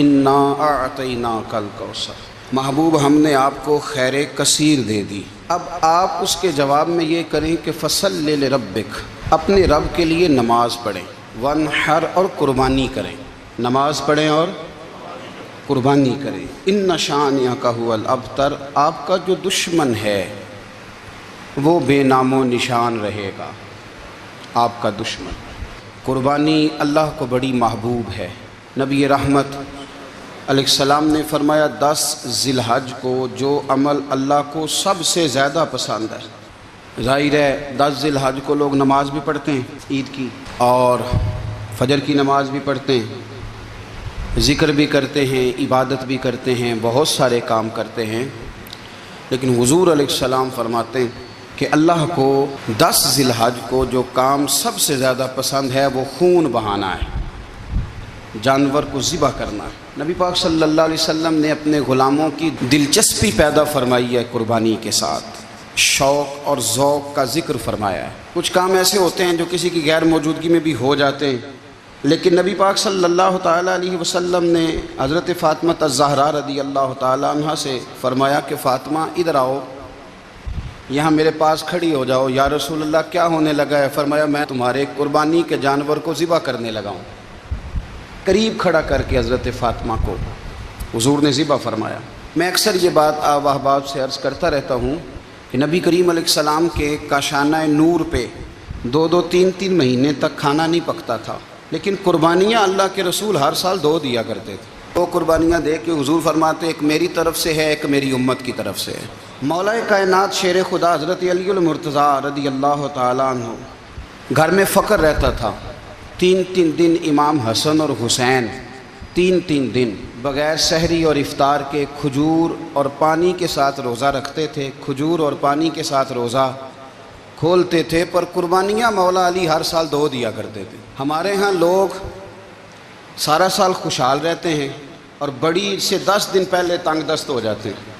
انا اعطیناک الکوثر، محبوب ہم نے آپ کو خیر کثیر دے دی۔ اب آپ اس کے جواب میں یہ کریں کہ فصلی لربک، اپنے رب کے لیے نماز پڑھیں، وانحر اور قربانی کریں، نماز پڑھیں اور قربانی کریں، ان شانئک ھو الابتر، آپ کا جو دشمن ہے وہ بے نام و نشان رہے گا، آپ کا دشمن۔ قربانی اللہ کو بڑی محبوب ہے۔ نبی رحمت علیہ السلام نے فرمایا 10 ذی الحج کو جو عمل اللہ کو سب سے زیادہ پسند ہے، ظاہر ہے 10 ذی الحج کو لوگ نماز بھی پڑھتے ہیں عید کی، اور فجر کی نماز بھی پڑھتے ہیں، ذکر بھی کرتے ہیں، عبادت بھی کرتے ہیں، بہت سارے کام کرتے ہیں، لیکن حضور علیہ السلام فرماتے ہیں کہ اللہ کو 10 ذی الحج کو جو کام سب سے زیادہ پسند ہے وہ خون بہانا ہے، جانور کو ذبح کرنا ہے۔ نبی پاک صلی اللہ علیہ وسلم نے اپنے غلاموں کی دلچسپی پیدا فرمائی ہے قربانی کے ساتھ، شوق اور ذوق کا ذکر فرمایا ہے۔ کچھ کام ایسے ہوتے ہیں جو کسی کی غیر موجودگی میں بھی ہو جاتے ہیں، لیکن نبی پاک صلی اللہ تعالیٰ علیہ وسلم نے حضرت فاطمہ الزہرا رضی اللہ تعالیٰ عنہ سے فرمایا کہ فاطمہ ادھر آؤ، یہاں میرے پاس کھڑی ہو جاؤ۔ یا رسول اللہ کیا ہونے لگا ہے؟ فرمایا میں تمہارے قربانی کے جانور کو ذبح کرنے لگا ہوں۔ قریب کھڑا کر کے حضرت فاطمہ کو حضور نے ذبح فرمایا۔ میں اکثر یہ بات آپ احباب سے عرض کرتا رہتا ہوں کہ نبی کریم علیہ السلام کے کاشانہ نور پہ 2 3 مہینے تک کھانا نہیں پکتا تھا، لیکن قربانیاں اللہ کے رسول ہر سال 2 دیا کرتے تھے۔ 2 قربانیاں دے کے حضور فرماتے ایک میری طرف سے ہے، ایک میری امت کی طرف سے ہے۔ مولا کائنات شیر خدا حضرت علی المرتضیٰ رضی اللہ تعالیٰ عنہ، گھر میں فقر رہتا تھا۔ 3 دن امام حسن اور حسین 3 دن بغیر سحری اور افطار کے کھجور اور پانی کے ساتھ روزہ رکھتے تھے، کھجور اور پانی کے ساتھ روزہ کھولتے تھے، پر قربانیاں مولا علی ہر سال 2 دیا کرتے تھے۔ ہمارے ہاں لوگ سارا سال خوشحال رہتے ہیں اور بڑی سے 10 دن پہلے تنگ دست ہو جاتے ہیں۔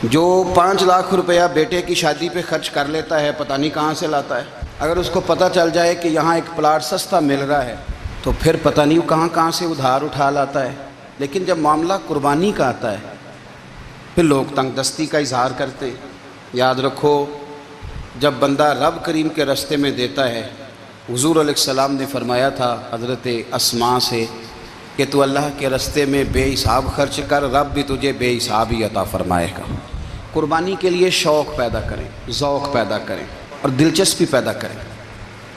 جو 5 لاکھ روپیہ بیٹے کی شادی پہ خرچ کر لیتا ہے پتہ نہیں کہاں سے لاتا ہے، اگر اس کو پتہ چل جائے کہ یہاں ایک پلاٹ سستا مل رہا ہے تو پھر پتہ نہیں وہ کہاں سے ادھار اٹھا لاتا ہے۔ لیکن جب معاملہ قربانی کا آتا ہے پھر لوگ تنگ دستی کا اظہار کرتے ہیں۔ یاد رکھو جب بندہ رب کریم کے راستے میں دیتا ہے، حضور علیہ السلام نے فرمایا تھا حضرت اسماء سے کہ تو اللہ کے راستے میں بے حساب خرچ کر، رب بھی تجھے بے حساب ہی عطا فرمائے گا۔ قربانی کے لیے شوق پیدا کریں، ذوق پیدا کریں اور دلچسپی پیدا کریں۔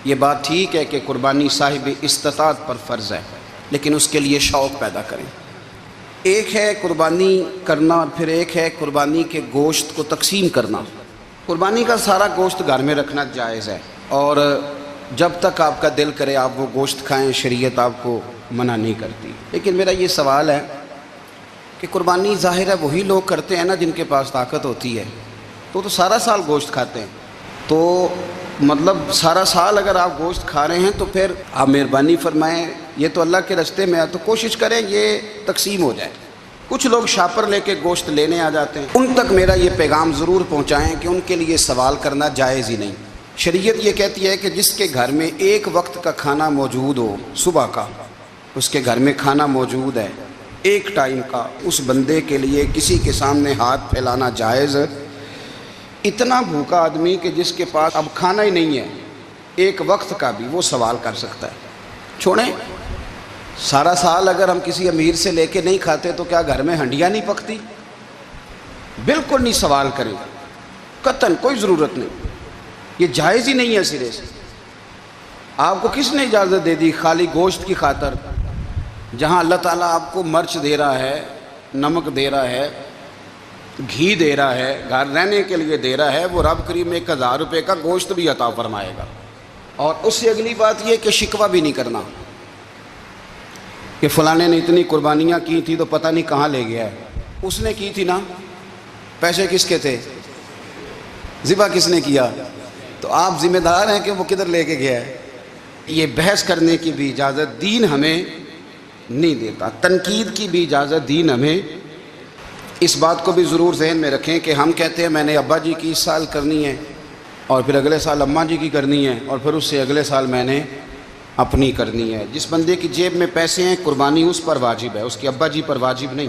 یہ بات ٹھیک ہے کہ قربانی صاحب استطاعت پر فرض ہے، لیکن اس کے لیے شوق پیدا کریں۔ ایک ہے قربانی کرنا اور پھر ایک ہے قربانی کے گوشت کو تقسیم کرنا۔ قربانی کا سارا گوشت گھر میں رکھنا جائز ہے، اور جب تک آپ کا دل کرے آپ وہ گوشت کھائیں، شریعت آپ کو منع نہیں کرتی۔ لیکن میرا یہ سوال ہے کہ قربانی ظاہر ہے وہی لوگ کرتے ہیں نا جن کے پاس طاقت ہوتی ہے، تو سارا سال گوشت کھاتے ہیں، تو مطلب سارا سال اگر آپ گوشت کھا رہے ہیں تو پھر آپ مہربانی فرمائیں، یہ تو اللہ کے راستے میں ہے تو کوشش کریں یہ تقسیم ہو جائے۔ کچھ لوگ شاپر لے کے گوشت لینے آ جاتے ہیں، ان تک میرا یہ پیغام ضرور پہنچائیں کہ ان کے لیے سوال کرنا جائز ہی نہیں۔ شریعت یہ کہتی ہے کہ جس کے گھر میں ایک وقت کا کھانا موجود ہو، صبح کا اس کے گھر میں کھانا موجود ہے ایک ٹائم کا، اس بندے کے لیے کسی کے سامنے ہاتھ پھیلانا جائز۔ اتنا بھوکا آدمی کہ جس کے پاس اب کھانا ہی نہیں ہے ایک وقت کا بھی، وہ سوال کر سکتا ہے۔ چھوڑیں، سارا سال اگر ہم کسی امیر سے لے کے نہیں کھاتے تو کیا گھر میں ہنڈیاں نہیں پکتی؟ بالکل نہیں سوال کریں، قطعاً کوئی ضرورت نہیں، یہ جائز ہی نہیں ہے سرے سے۔ آپ کو کس نے اجازت دے دی خالی گوشت کی خاطر؟ جہاں اللہ تعالیٰ آپ کو مرچ دے رہا ہے، نمک دے رہا ہے، گھی دے رہا ہے، گھر رہنے کے لیے دے رہا ہے، وہ رب کریم 1000 روپے کا گوشت بھی عطا فرمائے گا۔ اور اس سے اگلی بات یہ کہ شکوہ بھی نہیں کرنا کہ فلانے نے اتنی قربانیاں کی تھی تو پتہ نہیں کہاں لے گیا ہے۔ اس نے کی تھی نا، پیسے کس کے تھے، ذبح کس نے کیا، تو آپ ذمہ دار ہیں کہ وہ کدھر لے کے گیا ہے۔ یہ بحث کرنے کی بھی اجازت دین ہمیں نہیں دیتا، تنقید کی بھی اجازت دین ہمیں۔ اس بات کو بھی ضرور ذہن میں رکھیں کہ ہم کہتے ہیں میں نے ابا جی کی اس سال کرنی ہے، اور پھر اگلے سال اماں جی کی کرنی ہے، اور پھر اس سے اگلے سال میں نے اپنی کرنی ہے۔ جس بندے کی جیب میں پیسے ہیں قربانی اس پر واجب ہے، اس کے ابا جی پر واجب نہیں۔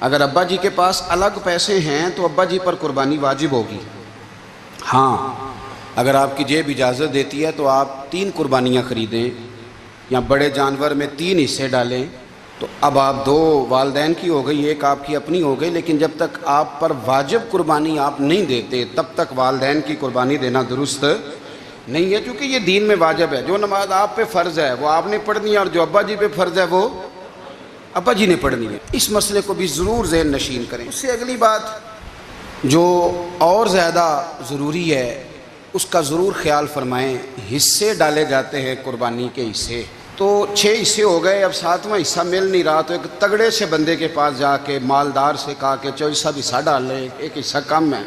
اگر ابا جی کے پاس الگ پیسے ہیں تو ابا جی پر قربانی واجب ہوگی۔ ہاں اگر آپ کی جیب اجازت دیتی ہے تو آپ 3 قربانیاں خریدیں یا بڑے جانور میں 3 حصے ڈالیں، تو اب آپ 2 والدین کی ہو گئی، 1 آپ کی اپنی ہو گئی، لیکن جب تک آپ پر واجب قربانی آپ نہیں دیتے تب تک والدین کی قربانی دینا درست نہیں ہے، کیونکہ یہ دین میں واجب ہے۔ جو نماز آپ پہ فرض ہے وہ آپ نے پڑھنی ہے، اور جو ابا جی پہ فرض ہے وہ ابا جی نے پڑھنی ہے۔ اس مسئلے کو بھی ضرور ذہن نشین کریں۔ اس سے اگلی بات جو اور زیادہ ضروری ہے اس کا ضرور خیال فرمائیں۔ حصے ڈالے جاتے ہیں قربانی کے حصے، تو 6 حصے ہو گئے، اب 7واں حصہ مل نہیں رہا، تو ایک تگڑے سے بندے کے پاس جا کے مالدار سے کہا کہ چودھری صاحب حصہ ڈال لیں، ایک حصہ کم ہے۔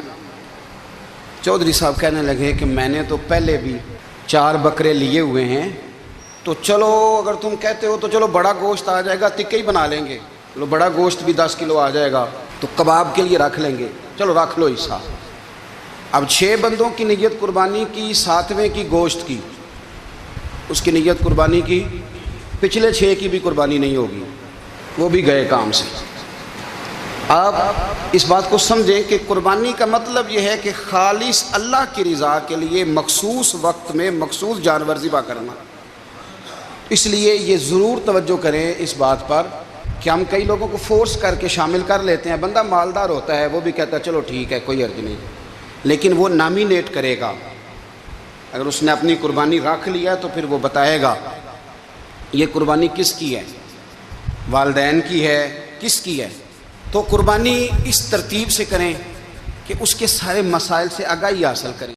چودھری صاحب کہنے لگے کہ میں نے تو پہلے بھی 4 بکرے لیے ہوئے ہیں، تو چلو اگر تم کہتے ہو تو چلو بڑا گوشت آ جائے گا، تکے ہی بنا لیں گے، چلو بڑا گوشت بھی 10 کلو آ جائے گا تو کباب کے لیے رکھ لیں گے، چلو رکھ لو حصہ۔ اب 6 بندوں کی نیت قربانی کی، 7ویں کی گوشت کی، اس کی نیت قربانی کی، پچھلے 6 کی بھی قربانی نہیں ہوگی، وہ بھی گئے کام سے۔ آپ اس بات کو سمجھیں کہ قربانی کا مطلب یہ ہے کہ خالص اللہ کی رضا کے لیے مخصوص وقت میں مخصوص جانور ذبح کرنا۔ اس لیے یہ ضرور توجہ کریں اس بات پر کہ ہم کئی لوگوں کو فورس کر کے شامل کر لیتے ہیں۔ بندہ مالدار ہوتا ہے وہ بھی کہتا ہے چلو ٹھیک ہے کوئی حرج نہیں، لیکن وہ نامینیٹ کرے گا۔ اگر اس نے اپنی قربانی رکھ لیا تو پھر وہ بتائے گا یہ قربانی کس کی ہے، والدین کی ہے، کس کی ہے۔ تو قربانی اس ترتیب سے کریں کہ اس کے سارے مسائل سے آگاہی حاصل کریں۔